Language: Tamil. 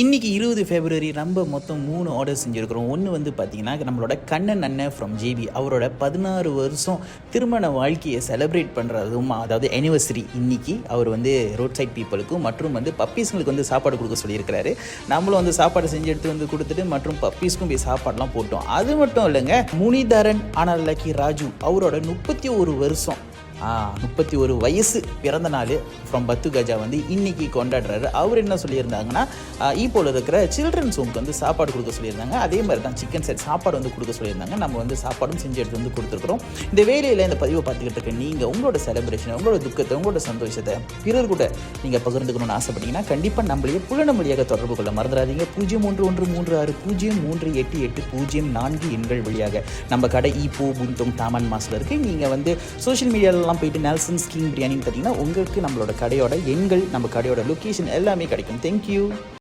இன்றைக்கி 20 ஃபெப்ரவரி நம்ம மொத்தம் 3 ஆர்டர் செஞ்சுருக்கிறோம். ஒன்று வந்து பார்த்திங்கன்னா நம்மளோட கண்ணன் அண்ணன் ஃப்ரம் ஜேபி அவரோட 16 வருஷம் திருமண வாழ்க்கையை செலிப்ரேட் பண்ணுறதும், அதாவது ஆனிவர்சரி இன்றைக்கி அவர் வந்து ரோட் சைட் பீப்புளுக்கும் மற்றும் வந்து பப்பீஸ்களுக்கு வந்து சாப்பாடு கொடுக்க சொல்லியிருக்கிறாரு. நம்மளும் வந்து சாப்பாடு செஞ்சு எடுத்து வந்து கொடுத்துட்டு மற்றும் பப்பீஸ்க்கும் போய் சாப்பாடெலாம் போட்டோம். அது மட்டும் இல்லைங்க, முனிதரன் அனலக்கி ராஜு அவரோட 31 வருஷம் 31 வயசு பிறந்த நாள் ஃப்ரம் பத்து கஜா வந்து இன்றைக்கி கொண்டாடுறாரு. அவர் என்ன சொல்லியிருந்தாங்கன்னா, இப்போது இருக்கிற சில்ட்ரன்ஸ் ஹோம்க்கு வந்து சாப்பாடு கொடுக்க சொல்லியிருந்தாங்க. அதே மாதிரி தான் சிக்கன் செட் சாப்பாடு வந்து கொடுக்க சொல்லியிருந்தாங்க. நம்ம வந்து சாப்பாடும் செஞ்சு எடுத்து வந்து கொடுத்துருக்குறோம். இந்த வேலையில் இந்த பதிவை பார்த்துக்கிட்டு இருக்க நீங்கள் உங்களோட செலிப்ரேஷன், உங்களோட துக்கத்தை, உங்களோட சந்தோஷத்தை பிறர் கூட நீங்கள் பகிர்ந்துக்கணும்னு ஆசைப்பட்டீங்கன்னா கண்டிப்பாக நம்மளையே புலன வழியாக தொடர்பு கொள்ள மறந்துடாதீங்க. 031136038804 எண்கள் வழியாக நம்ம கடை இப்போ புந்தோங் தாமன் மாசில் இருக்குது. நீங்கள் வந்து சோஷியல் மீடியாவில் போயிட்டு நெல்சன்ஸ் கிங் பிரியாணின்னு பார்த்தீங்கன்னா உங்களுக்கு நம்மளோட கடையோட எண்கள், நம்ம கடையோட லொக்கேஷன் எல்லாமே கிடைக்கும். தேங்க்யூ.